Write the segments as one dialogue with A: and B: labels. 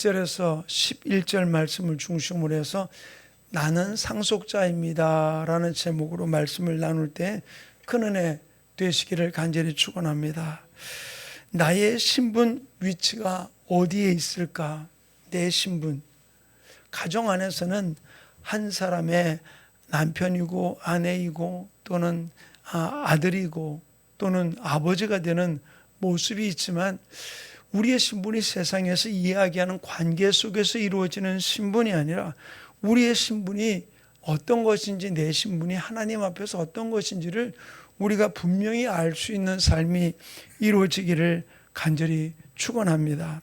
A: 10절에서 11절 말씀을 중심으로 해서 나는 상속자입니다 라는 제목으로 말씀을 나눌 때 큰 은혜 되시기를 간절히 축원합니다. 나의 신분 위치가 어디에 있을까? 내 신분, 가정 안에서는 한 사람의 남편이고 아내이고 또는 아들이고 또는 아버지가 되는 모습이 있지만 우리의 신분이 세상에서 이야기하는 관계 속에서 이루어지는 신분이 아니라 우리의 신분이 어떤 것인지, 내 신분이 하나님 앞에서 어떤 것인지를 우리가 분명히 알 수 있는 삶이 이루어지기를 간절히 축원합니다.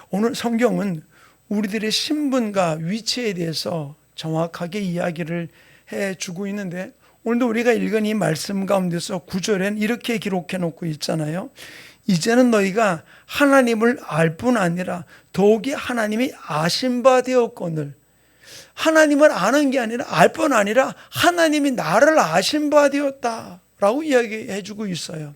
A: 오늘 성경은 우리들의 신분과 위치에 대해서 정확하게 이야기를 해주고 있는데, 오늘도 우리가 읽은 이 말씀 가운데서 9절엔 이렇게 기록해 놓고 있잖아요. 이제는 너희가 하나님을 알 뿐 아니라 더욱이 하나님이 아신 바 되었거늘. 하나님을 아는 게 아니라 알 뿐 아니라 하나님이 나를 아신 바 되었다 라고 이야기해 주고 있어요.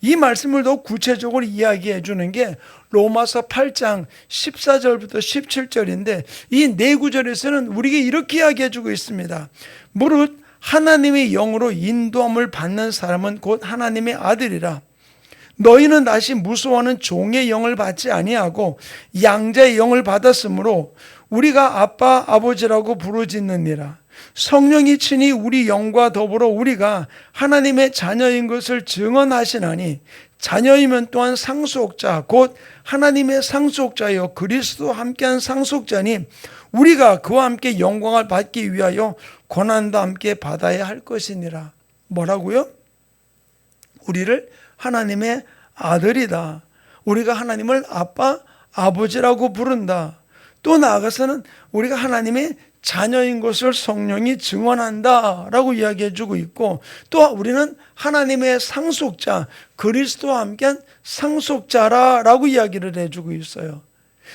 A: 이 말씀을 더 구체적으로 이야기해 주는 게 로마서 8장 14절부터 17절인데, 이 네 구절에서는 우리에게 이렇게 이야기해 주고 있습니다. 무릇 하나님의 영으로 인도함을 받는 사람은 곧 하나님의 아들이라. 너희는 다시 무서워하는 종의 영을 받지 아니하고 양자의 영을 받았으므로 우리가 아빠 아버지라고 부르짖느니라. 성령이 친히 우리 영과 더불어 우리가 하나님의 자녀인 것을 증언하시나니, 자녀이면 또한 상속자 곧 하나님의 상속자여 그리스도와 함께한 상속자니 우리가 그와 함께 영광을 받기 위하여 고난도 함께 받아야 할 것이니라. 뭐라고요? 우리를 하나님의 아들이다. 우리가 하나님을 아빠, 아버지라고 부른다. 또 나아가서는 우리가 하나님의 자녀인 것을 성령이 증언한다 라고 이야기해 주고 있고, 또 우리는 하나님의 상속자, 그리스도와 함께한 상속자라고 이야기를 해주고 있어요.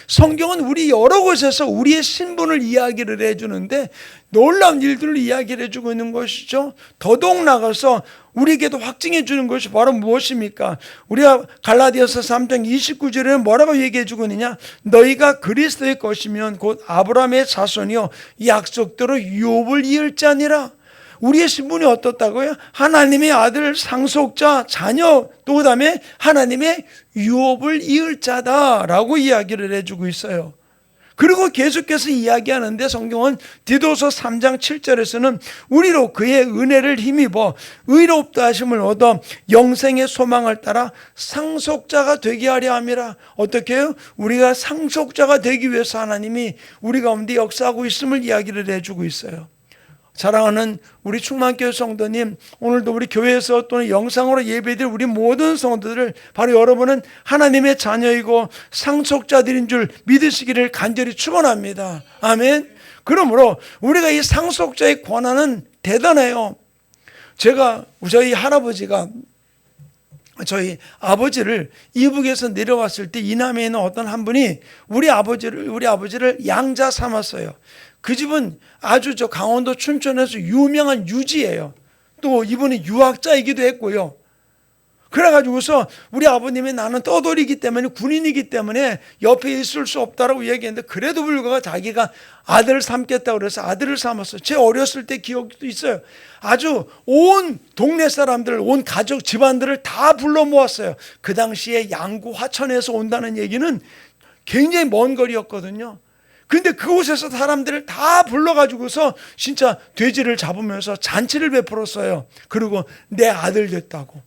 A: 성경은 우리 여러 곳에서 우리의 신분을 이야기를 해주는데 놀라운 일들을 이야기를 해주고 있는 것이죠. 더더욱 나가서 우리에게도 확증해 주는 것이 바로 무엇입니까? 우리가 갈라디아서 3장 29절에는 뭐라고 얘기해 주고 있느냐? 너희가 그리스도의 것이면 곧 아브라함의 자손이요 약속대로 유업을 이을 자니라. 우리의 신분이 어떻다고요? 하나님의 아들, 상속자, 자녀, 또 그 다음에 하나님의 유업을 이을 자다라고 이야기를 해주고 있어요. 그리고 계속해서 이야기하는데 성경은 디도서 3장 7절에서는 우리로 그의 은혜를 힘입어 의롭다 하심을 얻어 영생의 소망을 따라 상속자가 되게 하려 함이라. 어떻게 해요? 우리가 상속자가 되기 위해서 하나님이 우리 가운데 역사하고 있음을 이야기를 해주고 있어요. 사랑하는 우리 충만교회 성도님, 오늘도 우리 교회에서 또는 영상으로 예배드릴 우리 모든 성도들을, 바로 여러분은 하나님의 자녀이고 상속자들인 줄 믿으시기를 간절히 축원합니다. 아멘. 그러므로 우리가 이 상속자의 권한은 대단해요. 저희 할아버지가 저희 아버지를 이북에서 내려왔을 때 이남에 있는 어떤 한 분이 우리 아버지를 양자 삼았어요. 그 집은 아주 강원도 춘천에서 유명한 유지예요. 또 이분은 유학자이기도 했고요. 그래가지고서 우리 아버님이 나는 떠돌이기 때문에, 군인이기 때문에 옆에 있을 수 없다라고 얘기했는데, 그래도 불구하고 자기가 아들을 삼겠다고 그래서 아들을 삼았어요. 제 어렸을 때 기억도 있어요. 아주 온 동네 사람들, 온 가족 집안들을 다 불러 모았어요. 그 당시에 양구 화천에서 온다는 얘기는 굉장히 먼 거리였거든요. 근데 그곳에서 사람들을 다 불러가지고서 진짜 돼지를 잡으면서 잔치를 베풀었어요. 그리고 내 아들 됐다고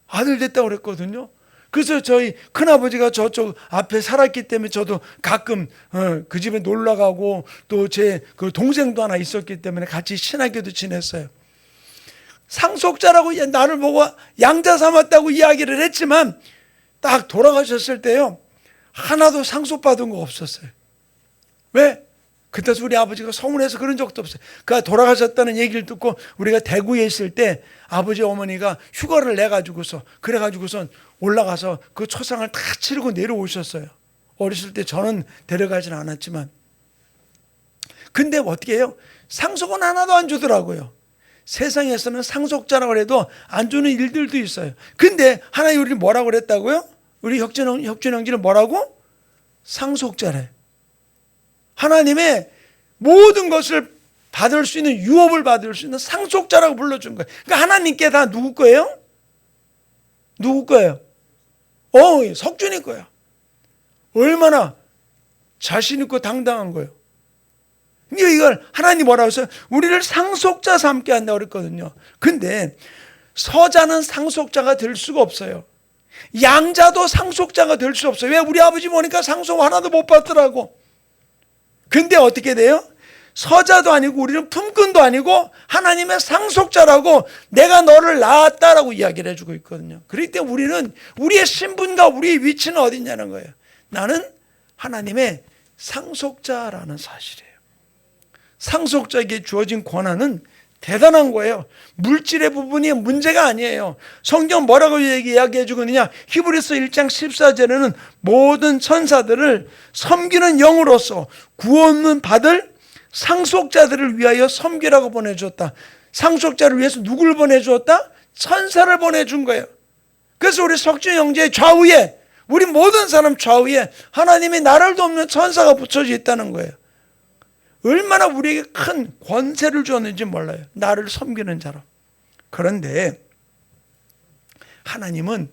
A: 그랬거든요. 그래서 저희 큰아버지가 저쪽 앞에 살았기 때문에 저도 가끔 그 집에 놀러 가고, 또 제 그 동생도 하나 있었기 때문에 같이 친하게도 지냈어요. 상속자라고 나를 보고 양자 삼았다고 이야기를 했지만 딱 돌아가셨을 때요, 하나도 상속받은 거 없었어요. 왜? 그때 우리 아버지가 서운해서 그런 적도 없어요. 그가 돌아가셨다는 얘기를 듣고 우리가 대구에 있을 때 아버지 어머니가 휴가를 내가지고서 그래가지고선 올라가서 그 초상을 다 치르고 내려오셨어요. 어렸을 때 저는 데려가진 않았지만. 근데 어떻게 해요? 상속은 하나도 안 주더라고요. 세상에서는 상속자라고 해도 안 주는 일들도 있어요. 근데 하나님 우리를 뭐라고 그랬다고요? 우리 혁준 형제는 뭐라고? 상속자래. 하나님의 모든 것을 받을 수 있는, 유업을 받을 수 있는 상속자라고 불러준 거예요. 그러니까 하나님께 다 누구 거예요? 누구 거예요? 석준이 거야. 얼마나 자신 있고 당당한 거예요. 그러니까 이걸 하나님 뭐라고 했어요? 우리를 상속자 삼게 한다고 그랬거든요. 근데 서자는 상속자가 될 수가 없어요. 양자도 상속자가 될 수 없어요. 왜? 우리 아버지 보니까 상속 하나도 못 받더라고. 근데 어떻게 돼요? 서자도 아니고 우리는 품꾼도 아니고 하나님의 상속자라고, 내가 너를 낳았다라고 이야기를 해주고 있거든요. 그렇기 때문에 우리는 우리의 신분과 우리의 위치는 어디 있냐는 거예요. 나는 하나님의 상속자라는 사실이에요. 상속자에게 주어진 권한은 대단한 거예요. 물질의 부분이 문제가 아니에요. 성경 뭐라고 이야기해 주고 있느냐? 히브리서 1장 14절에는 모든 천사들을 섬기는 영으로서 구원을 받을 상속자들을 위하여 섬기라고 보내주었다. 상속자를 위해서 누구를 보내주었다? 천사를 보내준 거예요. 그래서 우리 석준 형제의 좌우에, 우리 모든 사람 좌우에 하나님이 나를 돕는 천사가 붙여져 있다는 거예요. 얼마나 우리에게 큰 권세를 주었는지 몰라요. 나를 섬기는 자로. 그런데 하나님은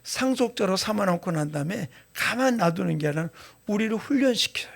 A: 상속자로 삼아놓고 난 다음에 가만 놔두는 게 아니라 우리를 훈련시켜요.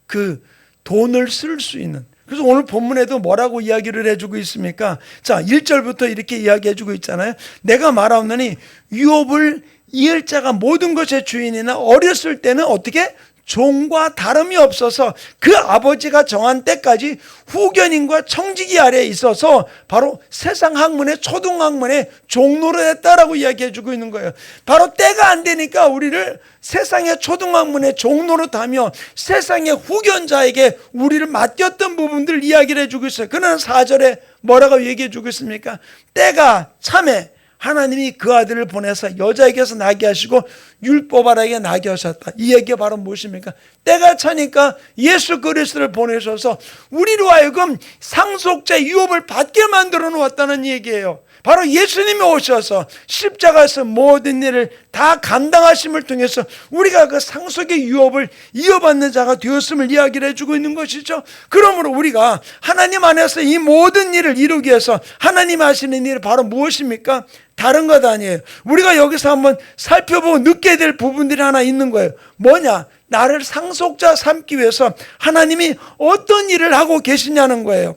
A: 그 돈을 쓸 수 있는. 그래서 오늘 본문에도 뭐라고 이야기를 해주고 있습니까? 자, 1절부터 이렇게 이야기해주고 있잖아요. 내가 말하오노니 유업을 이을 자가 모든 것의 주인이나 어렸을 때는 어떻게? 종과 다름이 없어서 그 아버지가 정한 때까지 후견인과 청지기 아래에 있어서 바로 세상 학문의 초등학문의 종로를 했다라고 이야기해주고 있는 거예요. 바로 때가 안 되니까 우리를 세상의 초등학문의 종로로 다며 세상의 후견자에게 우리를 맡겼던 부분들 이야기를 해주고 있어요. 그는 4절에 뭐라고 얘기해주고 있습니까? 때가 참에 하나님이 그 아들을 보내서 여자에게서 나게 하시고 율법 아래에게 나게 하셨다. 이 얘기가 바로 무엇입니까? 때가 차니까 예수 그리스도를 보내셔서 우리로 하여금 상속자의 유업을 받게 만들어 놓았다는 얘기예요. 바로 예수님이 오셔서 십자가에서 모든 일을 다 감당하심을 통해서 우리가 그 상속의 유업을 이어받는 자가 되었음을 이야기를 해주고 있는 것이죠. 그러므로 우리가 하나님 안에서 이 모든 일을 이루기 위해서 하나님 하시는 일이 바로 무엇입니까? 다른 것 아니에요. 우리가 여기서 한번 살펴보고 느끼게 될 부분들이 하나 있는 거예요. 뭐냐? 나를 상속자 삼기 위해서 하나님이 어떤 일을 하고 계시냐는 거예요.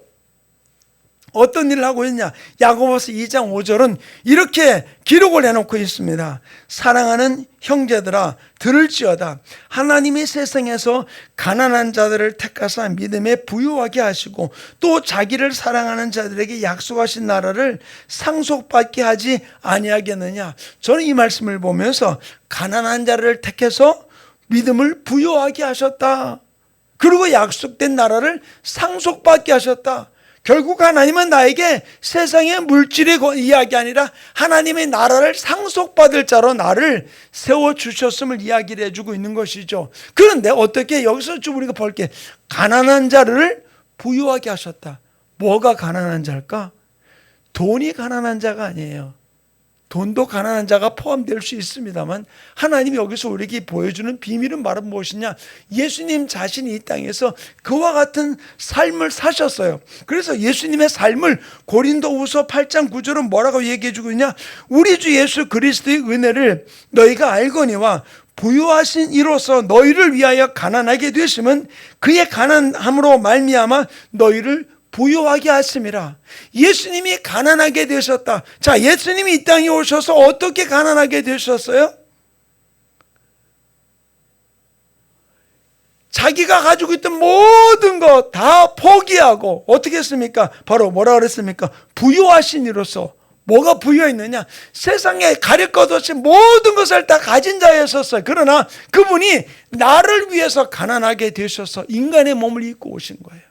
A: 어떤 일을 하고 있냐? 야고보서 2장 5절은 이렇게 기록을 해놓고 있습니다. 사랑하는 형제들아 들을지어다. 하나님이 세상에서 가난한 자들을 택하사 믿음에 부유하게 하시고 또 자기를 사랑하는 자들에게 약속하신 나라를 상속받게 하지 아니하겠느냐. 저는 이 말씀을 보면서 가난한 자를 택해서 믿음을 부유하게 하셨다. 그리고 약속된 나라를 상속받게 하셨다. 결국 하나님은 나에게 세상의 물질의 이야기 아니라 하나님의 나라를 상속받을 자로 나를 세워주셨음을 이야기를 해주고 있는 것이죠. 그런데 어떻게 여기서 좀 우리가 볼게, 가난한 자를 부유하게 하셨다. 뭐가 가난한 자일까? 돈이 가난한 자가 아니에요. 돈도 가난한 자가 포함될 수 있습니다만 하나님이 여기서 우리에게 보여주는 비밀은 바로 무엇이냐? 예수님 자신이 이 땅에서 그와 같은 삶을 사셨어요. 그래서 예수님의 삶을 고린도후서 8장 9절은 뭐라고 얘기해 주고 있냐? 우리 주 예수 그리스도의 은혜를 너희가 알거니와 부유하신 이로써 너희를 위하여 가난하게 되시면 그의 가난함으로 말미암아 너희를 부유하게 하심이라. 예수님이 가난하게 되셨다. 자, 예수님이 이 땅에 오셔서 어떻게 가난하게 되셨어요? 자기가 가지고 있던 모든 것 다 포기하고 어떻게 했습니까? 바로 뭐라 그랬습니까? 부유하신 이로써. 뭐가 부유했느냐? 세상에 가릴 것 없이 모든 것을 다 가진 자였었어요. 그러나 그분이 나를 위해서 가난하게 되셔서 인간의 몸을 입고 오신 거예요.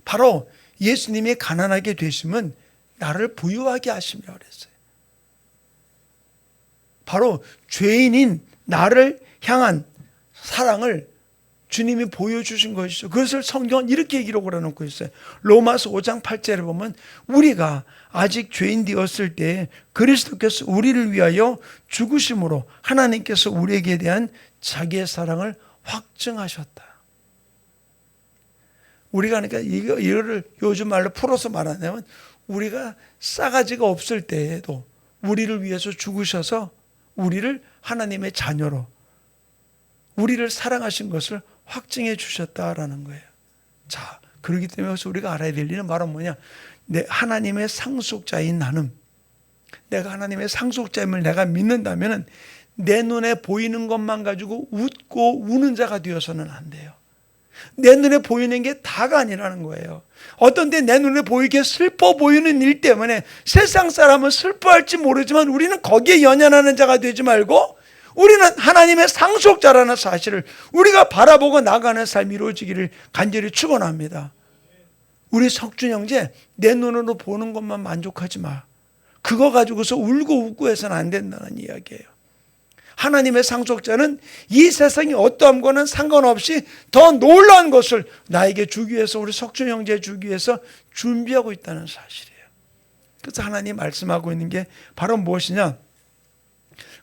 A: 바로 예수님이 가난하게 되시면 나를 부유하게 하시며 그랬어요. 바로 죄인인 나를 향한 사랑을 주님이 보여주신 것이죠. 그것을 성경은 이렇게 기록을 해놓고 있어요. 로마서 5장 8절에 보면 우리가 아직 죄인 되었을 때 그리스도께서 우리를 위하여 죽으심으로 하나님께서 우리에게 대한 자기의 사랑을 확증하셨다. 우리가 그러니까 이거를 요즘 말로 풀어서 말하자면 우리가 싸가지가 없을 때에도 우리를 위해서 죽으셔서 우리를 하나님의 자녀로 우리를 사랑하신 것을 확증해 주셨다라는 거예요. 자, 그렇기 때문에 우리가 알아야 될 일은 바로 뭐냐? 하나님의 상속자인 나는, 내가 하나님의 상속자임을 내가 믿는다면 내 눈에 보이는 것만 가지고 웃고 우는 자가 되어서는 안 돼요. 내 눈에 보이는 게 다가 아니라는 거예요. 어떤 때 내 눈에 보이게 슬퍼 보이는 일 때문에 세상 사람은 슬퍼할지 모르지만 우리는 거기에 연연하는 자가 되지 말고 우리는 하나님의 상속자라는 사실을 우리가 바라보고 나가는 삶이 이루어지기를 간절히 축원합니다. 우리 석준 형제, 내 눈으로 보는 것만 만족하지 마. 그거 가지고서 울고 웃고 해서는 안 된다는 이야기예요. 하나님의 상속자는 이 세상이 어떠한 거는 상관없이 더 놀라운 것을 나에게 주기 위해서, 우리 석준 형제 주기 위해서 준비하고 있다는 사실이에요. 그래서 하나님 말씀하고 있는 게 바로 무엇이냐?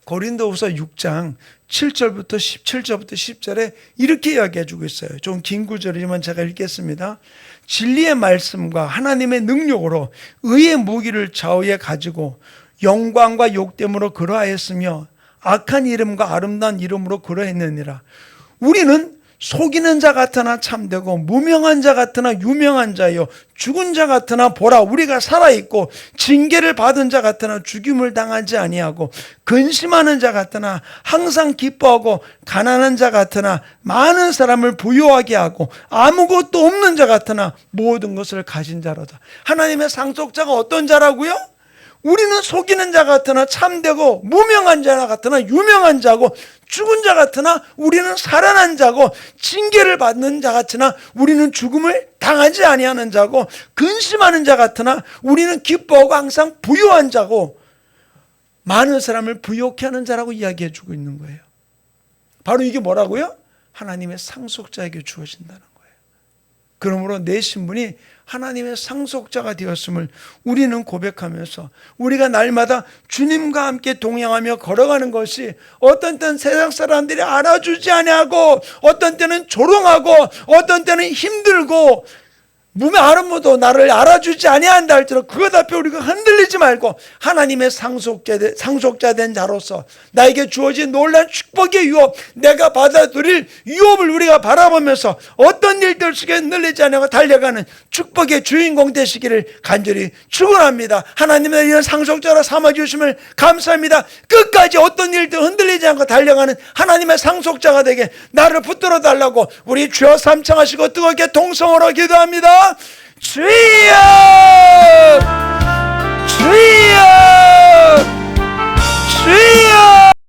A: 고린도후서 6장 7절부터 17절부터 10절에 이렇게 이야기해 주고 있어요. 좀 긴 구절이지만 제가 읽겠습니다. 진리의 말씀과 하나님의 능력으로 의의 무기를 좌우에 가지고 영광과 욕됨으로 그러하였으며 악한 이름과 아름다운 이름으로 그러했느니라. 우리는 속이는 자 같으나 참되고 무명한 자 같으나 유명한 자요 죽은 자 같으나 보라 우리가 살아있고 징계를 받은 자 같으나 죽임을 당하지 아니하고 근심하는 자 같으나 항상 기뻐하고 가난한 자 같으나 많은 사람을 부유하게 하고 아무것도 없는 자 같으나 모든 것을 가진 자로다. 하나님의 상속자가 어떤 자라고요? 우리는 속이는 자 같으나 참되고 무명한 자 같으나 유명한 자고 죽은 자 같으나 우리는 살아난 자고 징계를 받는 자 같으나 우리는 죽음을 당하지 아니하는 자고 근심하는 자 같으나 우리는 기뻐하고 항상 부유한 자고 많은 사람을 부욕해 하는 자라고 이야기해 주고 있는 거예요. 바로 이게 뭐라고요? 하나님의 상속자에게 주어진다는 거예요. 그러므로 내 신분이 하나님의 상속자가 되었음을 우리는 고백하면서 우리가 날마다 주님과 함께 동행하며 걸어가는 것이 어떤 때는 세상 사람들이 알아주지 아니하고 어떤 때는 조롱하고 어떤 때는 힘들고 아무도 나를 알아주지 아니한다 할지라도 그것 앞에 우리가 흔들리지 말고 하나님의 상속자 된 자로서 나에게 주어진 놀라운 축복의 유업, 내가 받아들일 유업을 우리가 바라보면서 어떤 일들 속에 흔들리지 않고 달려가는 축복의 주인공 되시기를 간절히 축원합니다. 하나님의 이런 상속자로 삼아주심을 감사합니다. 끝까지 어떤 일도 흔들리지 않고 달려가는 하나님의 상속자가 되게 나를 붙들어 달라고 우리 주여 삼창하시고 뜨겁게 동성으로 기도합니다. 주여!